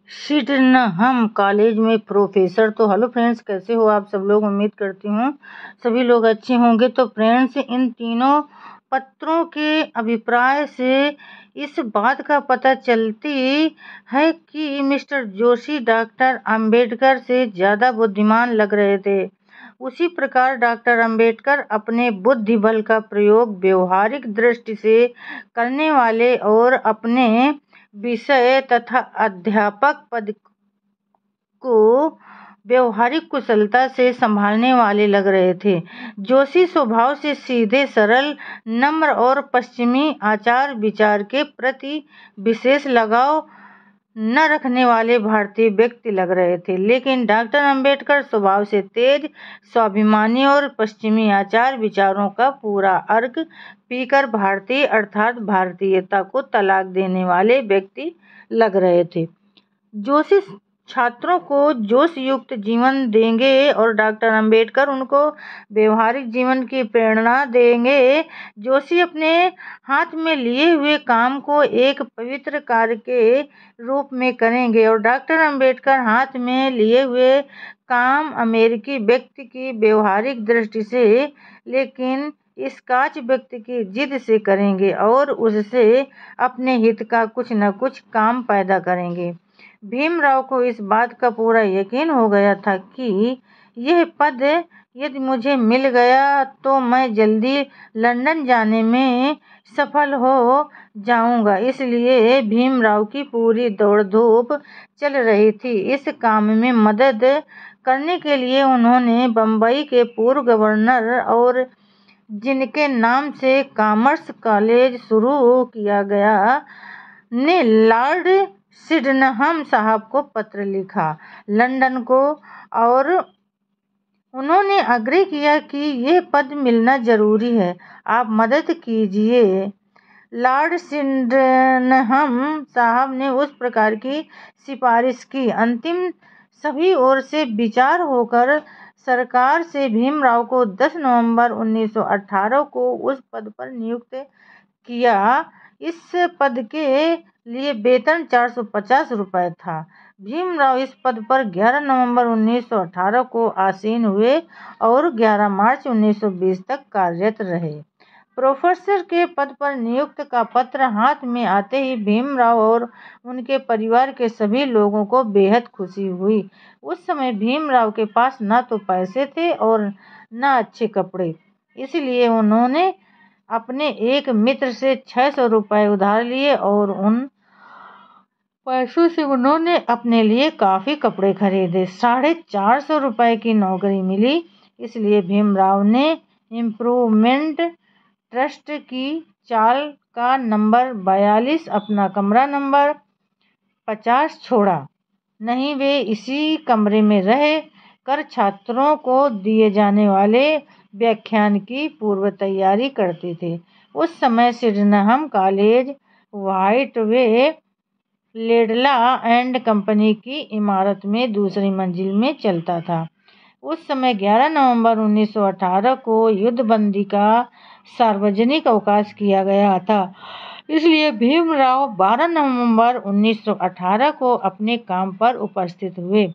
सिडनहम college में professor. तो hello friends, कैसे हो आप सब लोग। उम्मीद करती हूँ सभी लोग अच्छे होंगे। तो फ्रेंड्स, इन तीनों पत्रों के अभिप्राय से इस बात का पता चलती है कि मिस्टर जोशी डॉक्टर अंबेडकर से ज़्यादा बुद्धिमान लग रहे थे। उसी प्रकार डॉक्टर अंबेडकर अपने बुद्धि बल का प्रयोग व्यवहारिक दृष्टि से करने वाले और अपने विषय तथा अध्यापक पद को व्यवहारिक कुशलता से संभालने वाले लग रहे थे। जोशी स्वभाव से सीधे, सरल, नम्र और पश्चिमी आचार विचार के प्रति विशेष लगाव न रखने वाले भारतीय व्यक्ति लग रहे थे, लेकिन डॉक्टर अंबेडकर स्वभाव से तेज, स्वाभिमानी और पश्चिमी आचार विचारों का पूरा अर्क पीकर भारतीय अर्थात भारतीयता को तलाक देने वाले व्यक्ति लग रहे थे। जोशी छात्रों को जोश युक्त जीवन देंगे और डॉक्टर अंबेडकर उनको व्यवहारिक जीवन की प्रेरणा देंगे। जोशी अपने हाथ में लिए हुए काम को एक पवित्र कार्य के रूप में करेंगे और डॉक्टर अंबेडकर हाथ में लिए हुए काम अमेरिकी व्यक्ति की व्यवहारिक दृष्टि से, लेकिन स्कॉच व्यक्ति की जिद से करेंगे और उससे अपने हित का कुछ न कुछ काम पैदा करेंगे। भीमराव को इस बात का पूरा यकीन हो गया था कि यह पद यदि मुझे मिल गया तो मैं जल्दी लंदन जाने में सफल हो जाऊंगा। इसलिए भीमराव की पूरी दौड़ धूप चल रही थी। इस काम में मदद करने के लिए उन्होंने बम्बई के पूर्व गवर्नर और जिनके नाम से कॉमर्स कॉलेज शुरू किया गया ने लॉर्ड सिडनहम साहब को पत्र लिखा लंदन को, और उन्होंने आग्रह किया कि यह पद मिलना जरूरी है, आप मदद कीजिए। लॉर्ड सिडनहम साहब ने उस प्रकार की सिफारिश की। अंतिम सभी ओर से विचार होकर सरकार से भीमराव को 10 नवंबर 1918 को उस पद पर नियुक्त किया। इस पद के लिए वेतन 450 रुपये था। भीमराव इस पद पर 11 नवंबर 1918 को आसीन हुए और 11 मार्च 1920 तक कार्यरत रहे। प्रोफेसर के पद पर नियुक्ति का पत्र हाथ में आते ही भीमराव और उनके परिवार के सभी लोगों को बेहद खुशी हुई। उस समय भीमराव के पास न तो पैसे थे और न अच्छे कपड़े, इसलिए उन्होंने अपने एक मित्र से 600 रुपये उधार लिए और उन पैसों से उन्होंने अपने लिए काफी कपड़े खरीदे। 450 रुपये की नौकरी मिली, इसलिए भीमराव ने इम्प्रूवमेंट ट्रस्ट की चाल का नंबर 42 अपना कमरा नंबर 50 छोड़ा नहीं। वे इसी कमरे में रह कर छात्रों को दिए जाने वाले व्याख्यान की पूर्व तैयारी करते थे। उस समय सिडनहम कॉलेज व्हाइटवे लेडला एंड कंपनी की इमारत में दूसरी मंजिल में चलता था। उस समय 11 नवंबर 1918 को युद्धबंदी का सार्वजनिक अवकाश किया गया था, इसलिए भीमराव 12 नवंबर 1918 को अपने काम पर उपस्थित हुए।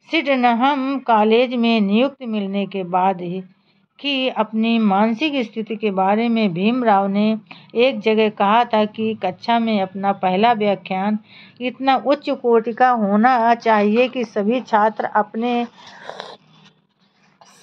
सिडनहम कॉलेज में नियुक्ति मिलने के बाद की अपनी मानसिक स्थिति के बारे में भीमराव ने एक जगह कहा था कि कक्षा में अपना पहला व्याख्यान इतना उच्च कोटि का होना चाहिए कि सभी छात्र अपने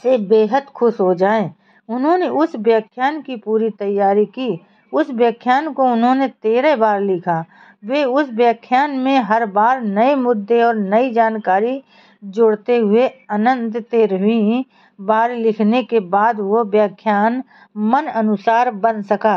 से बेहद खुश हो जाएं। उन्होंने उस व्याख्यान की पूरी तैयारी की। उस व्याख्यान को उन्होंने 13 बार लिखा। वे उस व्याख्यान में हर बार नए मुद्दे और नई जानकारी जोड़ते हुए अनंत 13वीं बार लिखने के बाद वो व्याख्यान मन अनुसार बन सका।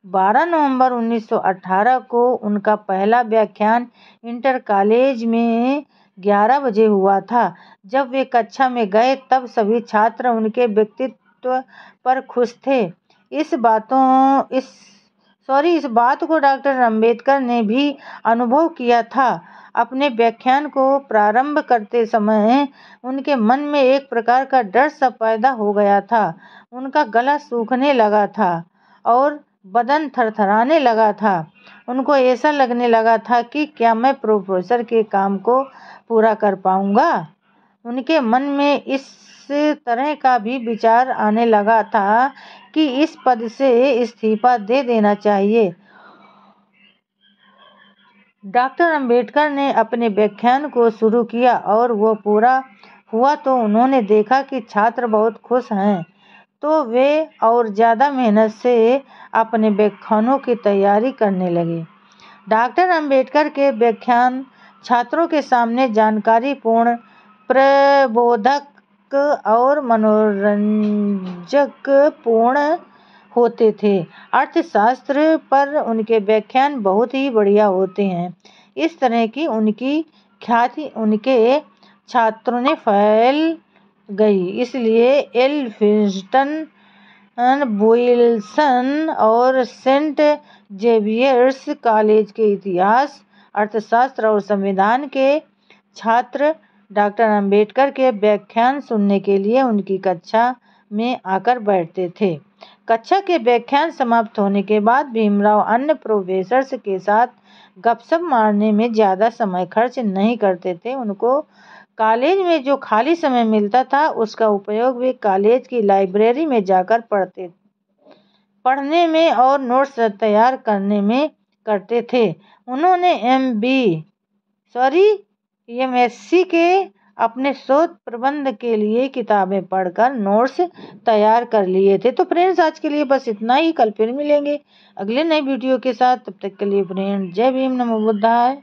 12 नवंबर 1918 को उनका पहला व्याख्यान इंटर कॉलेज में 11 बजे हुआ था। जब वे कक्षा में गए तब सभी छात्र उनके व्यक्तित्व पर खुश थे। इस बात को डॉक्टर अंबेडकर ने भी अनुभव किया था। अपने व्याख्यान को प्रारंभ करते समय उनके मन में एक प्रकार का डर सा पैदा हो गया था। उनका गला सूखने लगा था और बदन थरथराने लगा था। उनको ऐसा लगने लगा था कि क्या मैं प्रोफेसर के काम को पूरा कर पाऊंगा। उनके मन में इस तरह का भी विचार आने लगा था कि इस पद से इस्तीफा दे देना चाहिए। डॉक्टर अंबेडकर ने अपने व्याख्यान को शुरू किया और वो पूरा हुआ तो उन्होंने देखा कि छात्र बहुत खुश हैं, तो वे और ज़्यादा मेहनत से अपने व्याख्यानों की तैयारी करने लगे। डॉक्टर अंबेडकर के व्याख्यान छात्रों के सामने जानकारीपूर्ण, प्रबोधक और मनोरंजक पूर्ण होते थे। अर्थशास्त्र पर उनके व्याख्यान बहुत ही बढ़िया होते हैं। इस तरह की उनकी ख्याति उनके छात्रों ने फैल गई, इसलिए एल्फिंस्टन, बोयल्सन और सेंट जेवियर्स कॉलेज के इतिहास, अर्थशास्त्र और संविधान के छात्र डॉक्टर अंबेडकर के व्याख्यान सुनने के लिए उनकी कक्षा में आकर बैठते थे। कक्षा के व्याख्यान समाप्त होने के बाद भीमराव अन्य प्रोफेसर्स के साथ गपशप मारने में ज़्यादा समय खर्च नहीं करते थे। उनको कॉलेज में जो खाली समय मिलता था उसका उपयोग वे कॉलेज की लाइब्रेरी में जाकर पढ़ने में और नोट्स तैयार करने में करते थे। उन्होंने एमएससी के अपने शोध प्रबंध के लिए किताबें पढ़कर नोट्स तैयार कर लिए थे। तो फ्रेंड्स, आज के लिए बस इतना ही। कल फिर मिलेंगे अगले नए वीडियो के साथ। तब तक के लिए फ्रेंड्स, जय भीम, नमो बुद्धाय।